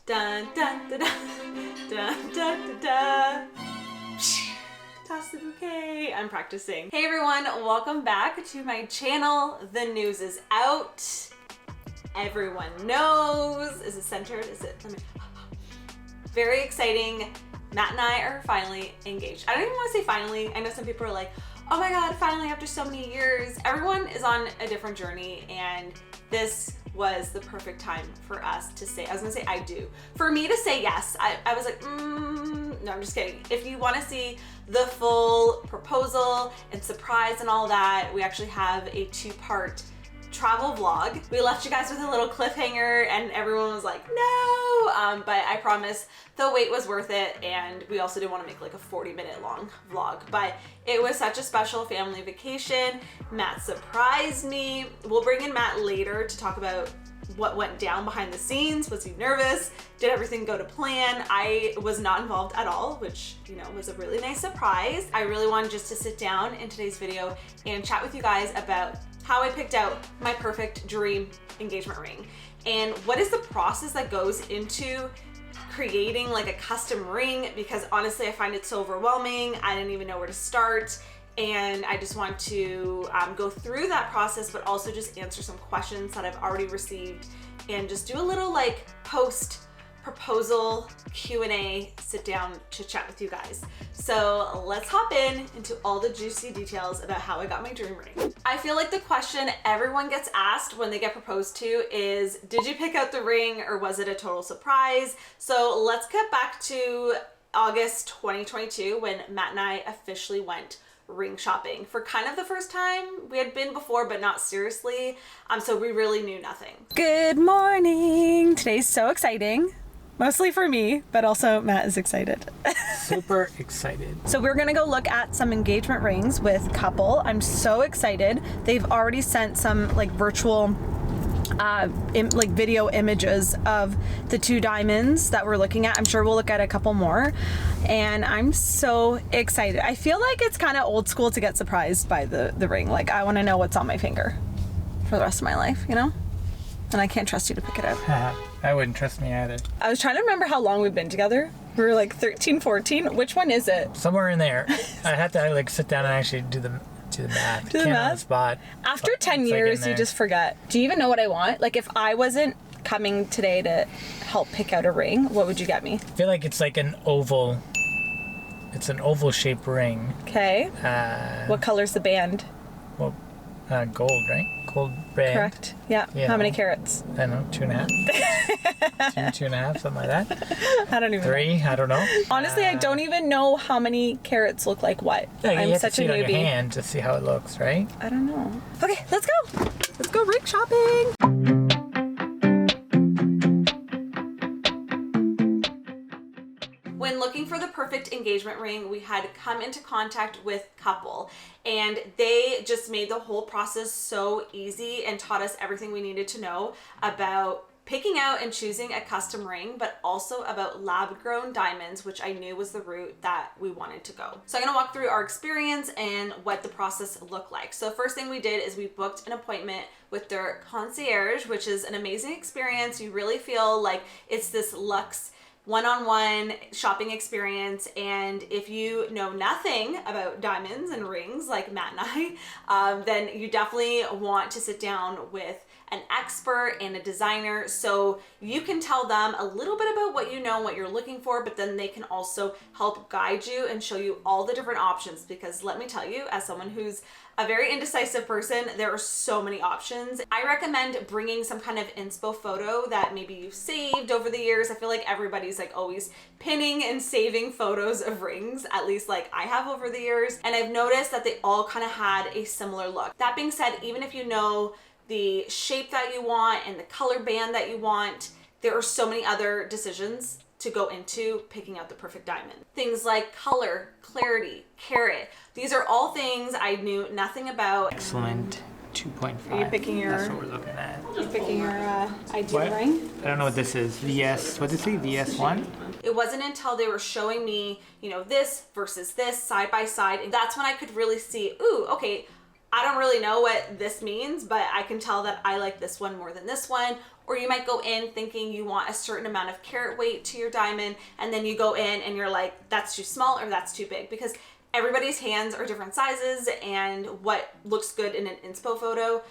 Dun dun dun dun dun dun dun dun. Toss the bouquet. I'm practicing. Hey everyone, welcome back to my channel. The news is out. Everyone knows. Is it centered? Is it? Very exciting. Matt and I are finally engaged. I don't even want to say finally. I know some people are like, oh my God, finally after so many years. Everyone is on a different journey, and this was the perfect time for us to say, I was gonna say I do. For me to say yes, I was like, no, I'm just kidding. If you wanna see the full proposal and surprise and all that, we actually have a 2-part travel vlog. We left you guys with a little cliffhanger and everyone was like, no, but I promise the wait was worth it, and we also didn't want to make like a 40-minute long vlog, but it was such a special family vacation. Matt surprised me. We'll bring in Matt later to talk about what went down behind the scenes. Was he nervous? Did everything go to plan? I was not involved at all, which, you know, was a really nice surprise. I really wanted just to sit down in today's video and chat with you guys about how I picked out my perfect dream engagement ring and what is the process that goes into creating like a custom ring, because honestly I find it so overwhelming. I didn't even know where to start, and I just want to go through that process, but also just answer some questions that I've already received and just do a little like post proposal Q&A sit down to chat with you guys. So let's hop into all the juicy details about how I got my dream ring. I feel like the question everyone gets asked when they get proposed to is, did you pick out the ring or was it a total surprise? So let's get back to August 2022 when Matt and I officially went ring shopping for kind of the first time. We had been before, but not seriously. So we really knew nothing. Good morning. Today's so exciting. Mostly for me, but also Matt is excited. Super excited. So we're gonna go look at some engagement rings with Couple. I'm so excited. They've already sent some like virtual like video images of the 2 diamonds that we're looking at. I'm sure we'll look at a couple more, and I'm so excited. I feel like it's kind of old school to get surprised by the ring. Like, I want to know what's on my finger for the rest of my life, you know? And I can't trust you to pick it out. I wouldn't trust me either. I was trying to remember how long we've been together. We were like 13, 14. Which one is it? Somewhere in there. I had to like sit down and actually do the math. Do the math? On the spot. After 10 years, you just forget. Do you even know what I want? Like, if I wasn't coming today to help pick out a ring, what would you get me? I feel like it's like an oval. It's an oval shaped ring. Okay. What color's the band? Well, gold, right? Gold band. Correct. Yeah. How many carats? I don't know, 2.5. 2.5, something like that. I don't even 3, I don't know. Honestly, I don't even know how many carats look like what. Yeah, I'm you have such to see a it on newbie. your hand to see how it looks, right? I don't know. Okay, let's go. Let's go ring shopping. When looking for the perfect engagement ring, we had come into contact with Couple, and they just made the whole process so easy and taught us everything we needed to know about picking out and choosing a custom ring, but also about lab-grown diamonds, which I knew was the route that we wanted to go. So I'm gonna walk through our experience and what the process looked like. So first thing we did is we booked an appointment with their concierge, which is an amazing experience. You really feel like it's this luxe one-on-one shopping experience, and if you know nothing about diamonds and rings like Matt and I, then you definitely want to sit down with an expert and a designer so you can tell them a little bit about what you know and what you're looking for, but then they can also help guide you and show you all the different options, because let me tell you, as someone who's a very indecisive person, there are so many options. I recommend bringing some kind of inspo photo that maybe you've saved over the years. I feel like everybody's like always pinning and saving photos of rings, at least like I have over the years. And I've noticed that they all kind of had a similar look. That being said, even if you know the shape that you want and the color band that you want, there are so many other decisions to go into picking out the perfect diamond. Things like color, clarity, carat. These are all things I knew nothing about. Excellent. 2.5. Are you picking your... That's what we're looking at. You're picking your ideal What? ring? I don't know what this is. VS, what did it say? VS1? It wasn't until they were showing me, you know, this versus this side by side. That's when I could really see, ooh, okay, I don't really know what this means, but I can tell that I like this one more than this one, Or you might go in thinking you want a certain amount of carat weight to your diamond, and then you go in and you're like, that's too small or that's too big, because everybody's hands are different sizes, and what looks good in an inspo photo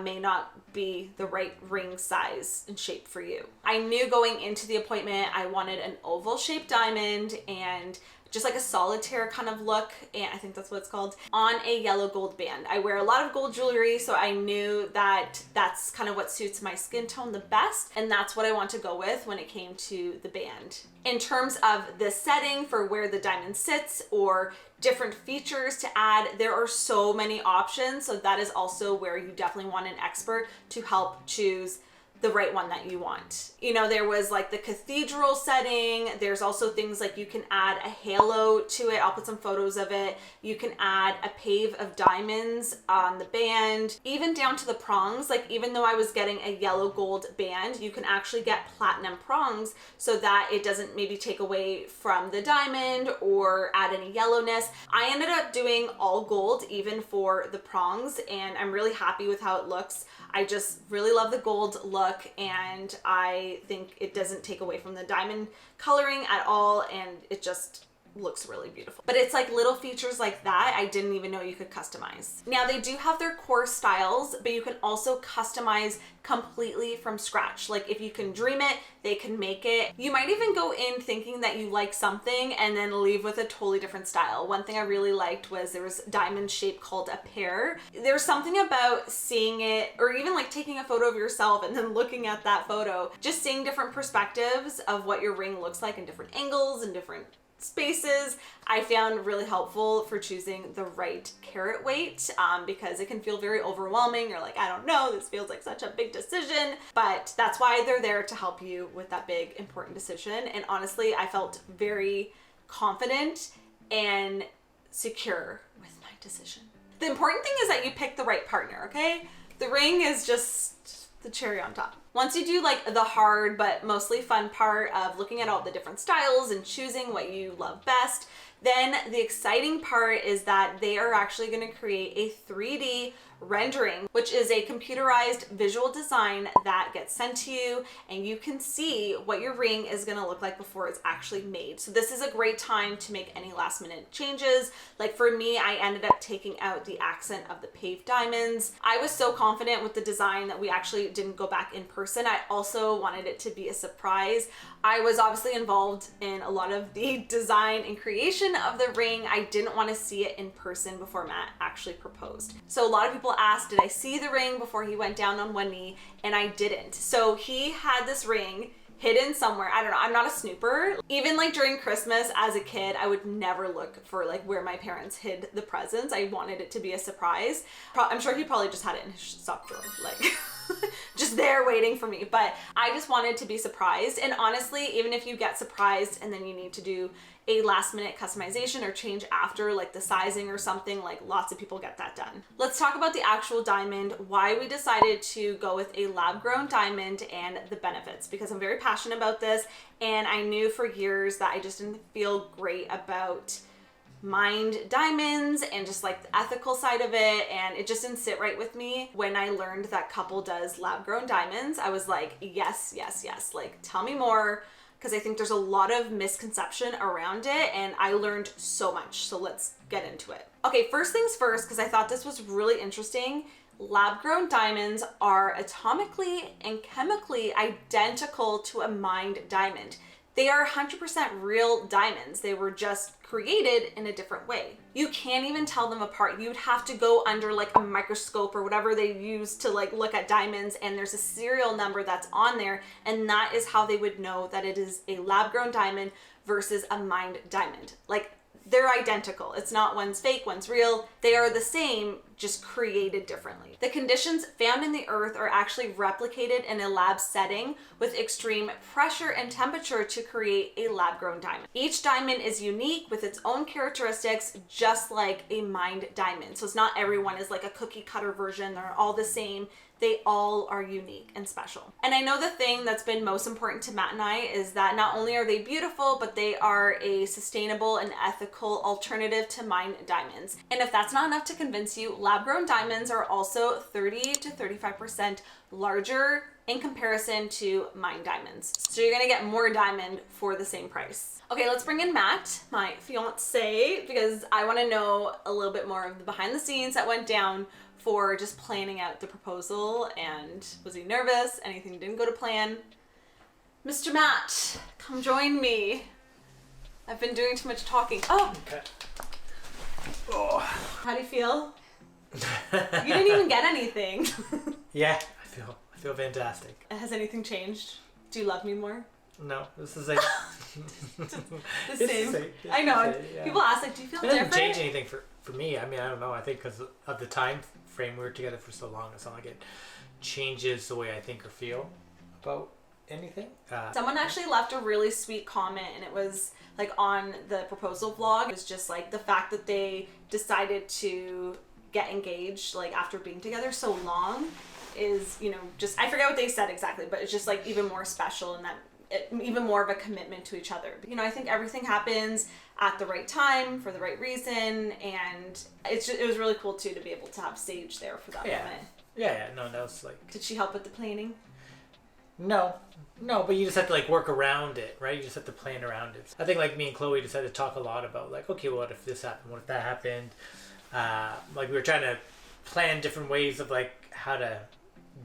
may not be the right ring size and shape for you. I knew going into the appointment I wanted an oval shaped diamond and just like a solitaire kind of look, and I think that's what it's called, on a yellow gold band. I wear a lot of gold jewelry, so I knew that that's kind of what suits my skin tone the best, and that's what I want to go with when it came to the band. In terms of the setting for where the diamond sits or different features to add, there are so many options, so that is also where you definitely want an expert to help choose the right one that you want. You know, there was like the cathedral setting. There's also things like you can add a halo to it. I'll put some photos of it. You can add a pave of diamonds on the band, even down to the prongs. Like, even though I was getting a yellow gold band, you can actually get platinum prongs so that it doesn't maybe take away from the diamond or add any yellowness. I ended up doing all gold even for the prongs, and I'm really happy with how it looks. I just really love the gold look, and I think it doesn't take away from the diamond coloring at all, and it just looks really beautiful. But it's like little features like that I didn't even know you could customize. Now, they do have their core styles, but you can also customize completely from scratch. Like, if you can dream it, they can make it. You might even go in thinking that you like something and then leave with a totally different style. One thing I really liked was there was a diamond shape called a pear. There's something about seeing it, or even like taking a photo of yourself and then looking at that photo, just seeing different perspectives of what your ring looks like in different angles and different spaces, I found really helpful for choosing the right carat weight, because it can feel very overwhelming. You're like, I don't know, this feels like such a big decision, but that's why they're there to help you with that big important decision. And honestly, I felt very confident and secure with my decision. The important thing is that you pick the right partner, okay? The ring is just the cherry on top. Once you do like the hard but mostly fun part of looking at all the different styles and choosing what you love best, then the exciting part is that they are actually going to create a 3D rendering, which is a computerized visual design that gets sent to you, and you can see what your ring is going to look like before it's actually made. So this is a great time to make any last minute changes. Like for me, I ended up taking out the accent of the paved diamonds. I was so confident with the design that we actually didn't go back in person. I also wanted it to be a surprise. I was obviously involved in a lot of the design and creation of the ring. I didn't want to see it in person before Matt actually proposed. So a lot of people asked, did I see the ring before he went down on one knee? And I didn't. So he had this ring hidden somewhere. I don't know. I'm not a snooper. Even like during Christmas as a kid, I would never look for like where my parents hid the presents. I wanted it to be a surprise. I'm sure he probably just had it in his sock drawer, like just there waiting for me. But I just wanted to be surprised. And honestly, even if you get surprised and then you need to do a last minute customization or change after, like the sizing or something, like lots of people get that done. Let's talk about the actual diamond, why we decided to go with a lab grown diamond and the benefits, because I'm very passionate about this, and I knew for years that I just didn't feel great about mined diamonds and just like the ethical side of it, and it just didn't sit right with me. When I learned that Couple does lab grown diamonds, I was like, yes, yes, yes, like tell me more, because I think there's a lot of misconception around it, and I learned so much. So let's get into it. Okay, first things first, because I thought this was really interesting. Lab-grown diamonds are atomically and chemically identical to a mined diamond. They are 100% real diamonds. They were just created in a different way. You can't even tell them apart. You'd have to go under like a microscope or whatever they use to like look at diamonds, and there's a serial number that's on there, and that is how they would know that it is a lab-grown diamond versus a mined diamond. Like, they're identical. It's not one's fake, one's real. They are the same, just created differently. The conditions found in the earth are actually replicated in a lab setting with extreme pressure and temperature to create a lab-grown diamond. Each diamond is unique with its own characteristics, just like a mined diamond. So it's not everyone is like a cookie cutter version. They're all the same. They all are unique and special. And I know the thing that's been most important to Matt and I is that not only are they beautiful, but they are a sustainable and ethical alternative to mined diamonds. And if that's not enough to convince you, lab-grown diamonds are also 30 to 35% larger in comparison to Mine Diamonds. So you're gonna get more diamond for the same price. Okay, let's bring in Matt, my fiance, because I wanna know a little bit more of the behind the scenes that went down for just planning out the proposal. And was he nervous? Anything didn't go to plan? Mr. Matt, come join me. I've been doing too much talking. Oh! Okay. Oh. How do you feel? You didn't even get anything. Yeah, I feel fantastic. Has anything changed? Do you love me more? No, this is like the same. I know. Yeah. People ask, like, do you feel It different? doesn't change anything for me. I mean, I don't know. I think because of the time frame we were together for so long, it's not like it changes the way I think or feel about anything. Someone actually left a really sweet comment, and it was like on the proposal vlog. It was just like the fact that they decided to get engaged like after being together so long is, you know, just, I forget what they said exactly, but it's just like even more special, and that even more of a commitment to each other. You know, I think everything happens at the right time for the right reason, and it was really cool too to be able to have Sage there for that moment. Yeah, no, that was like... Did she help with the planning? No, but you just have to like work around it, right? You just have to plan around it. I think like me and Chloe just had to talk a lot about like, okay, what if this happened? What if that happened? Like we were trying to plan different ways of like how to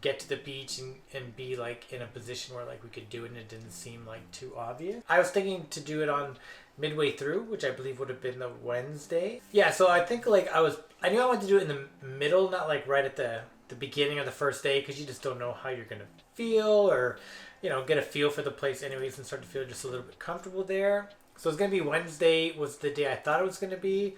get to the beach and be like in a position where like we could do it and it didn't seem like too obvious. I was thinking to do it on midway through, which I believe would have been the Wednesday. Yeah, so I think like I knew I wanted to do it in the middle, not like right at the beginning of the first day, because you just don't know how you're gonna feel, or you know, get a feel for the place anyways and start to feel just a little bit comfortable there. So it's gonna be Wednesday was the day I thought it was gonna be.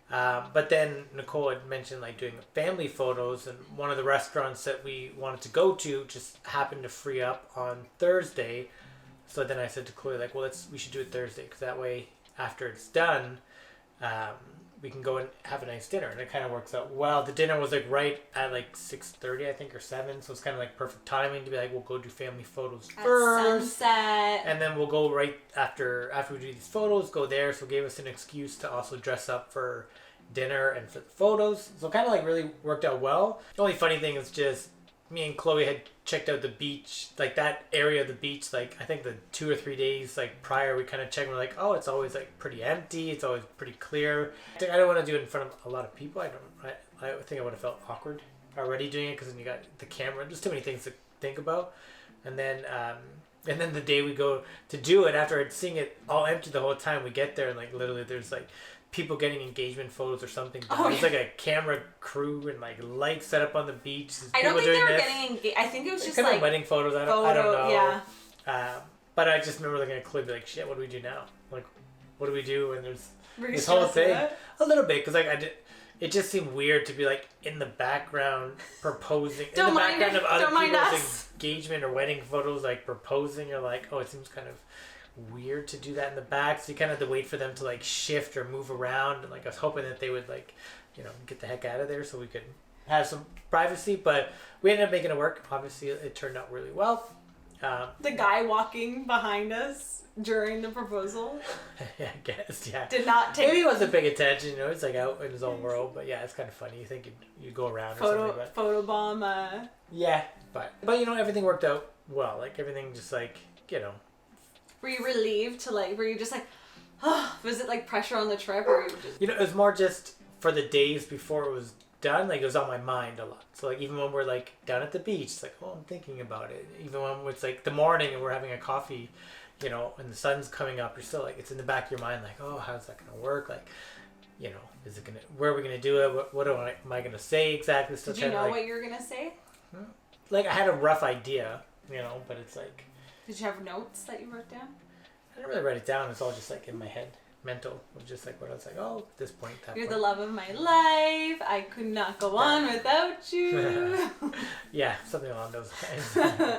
But then Nikole had mentioned like doing family photos, and one of the restaurants that we wanted to go to just happened to free up on Thursday. So then I said to Chloe like, well, we should do it Thursday, because that way after it's done, we can go and have a nice dinner, and it kind of works out well. The dinner was like right at like 6:30, I think, or 7, so it's kind of like perfect timing to be like, we'll go do family photos at first, sunset, and then we'll go right after we do these photos, go there. So it gave us an excuse to also dress up for dinner and for the photos. So kind of like really worked out well. The only funny thing is just me and Chloe had checked out the beach, like that area of the beach, like I think the 2 or 3 days like prior, we kind of checked, we're like, oh, it's always like pretty empty, it's always pretty clear. I don't want to do it in front of a lot of people. I think I would have felt awkward already doing it, because then you got the camera, there's too many things to think about. And then the day we go to do it, after seeing it all empty the whole time, we get there and like literally there's like people getting engagement photos or something. There's like a camera crew and like lights set up on the beach. I don't think they were getting engaged. I think it was just kind like of wedding photos. I don't know. Yeah. But I just remember looking at Chloe, be like, shit, what do we do now? Like, what do we do? And there's Were you this whole thing. that? A little bit, because like it just seemed weird to be like in the background proposing. Don't in the mind background it. of other Don't mind people's us. engagement or wedding photos, like proposing. You're like, oh, it seems kind of weird to do that in the back. So you kind of had to wait for them to like shift or move around. And like I was hoping that they would like, you know, get the heck out of there so we could have some privacy. But we ended up making it work. Obviously, it turned out really well. The guy walking behind us during the proposal I guess, yeah. did not take Maybe he wasn't paying attention, you know, he's like out in his own world, but yeah, it's kind of funny. You think you go around or something, but photobomb. yeah, but you know, everything worked out well. Like everything just like, you know. Were you relieved to like, were you just like, oh, was it like pressure on the trip, or you just... You know, it was more just for the days before it was done, like it was on my mind a lot. So like even when we're like down at the beach, it's like, oh, I'm thinking about it. Even when it's like the morning and we're having a coffee, you know, and the sun's coming up, you're still like, it's in the back of your mind, like, oh, how's that gonna work? Like, you know, is it gonna, where are we gonna do it? What am I gonna say exactly? Still Did you know like, what you were gonna say? Like I had a rough idea, you know, but it's like, did you have notes that you wrote down? I didn't really write it down. It's all just like in my head. Mental. It was just like what I was like, oh, at this point, that You're point. the love of my life. I could not go on without you. Yeah, something along those lines.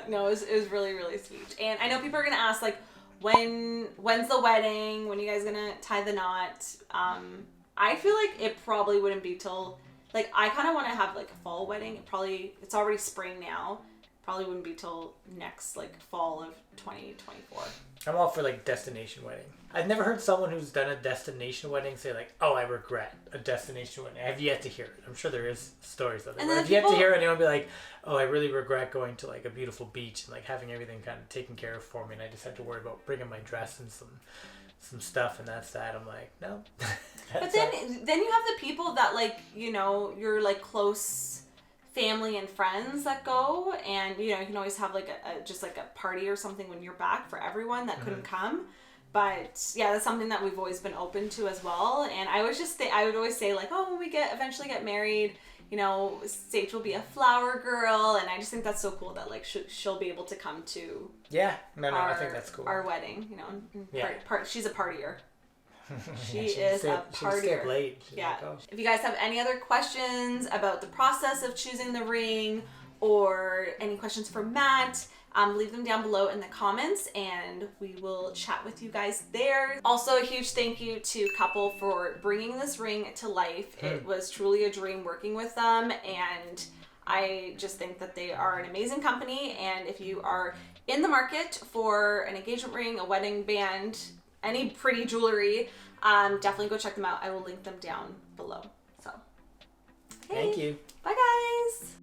No, it was really, really sweet. And I know people are gonna ask like, when's the wedding? When are you guys gonna tie the knot? I feel like it probably wouldn't be till, like, I kind of want to have like a fall wedding. It's already spring now. probably wouldn't be till next like fall of 2024. I'm all for like destination wedding. I've never heard someone who's done a destination wedding say like, "Oh, I regret a destination wedding." I have yet to hear it. I'm sure there is stories of it. And But then I've yet to people- hear anyone be like, "Oh, I really regret going to like a beautiful beach and like having everything kind of taken care of for me, and I just had to worry about bringing my dress and some stuff, and that's that." I'm like, no. But then you have the people that like, you know, you're like close family and friends that go, and you know, you can always have like a just like a party or something when you're back for everyone that couldn't come. But yeah, that's something that we've always been open to as well. And I was just I would always say like, oh, when we eventually get married, you know, Sage will be a flower girl, and I just think that's so cool that like she'll be able to come to Yeah, no, I think that's cool. our wedding, you know. And Yeah. She's a partier. She Yeah, is a She stay up partier. late. She's Yeah. like, oh. If you guys have any other questions about the process of choosing the ring, or any questions for Matt, leave them down below in the comments and we will chat with you guys there. Also, a huge thank you to Couple for bringing this ring to life. It was truly a dream working with them, and I just think that they are an amazing company. And if you are in the market for an engagement ring, a wedding band, any pretty jewelry, definitely go check them out. I will link them down below. So, Thank you. bye guys.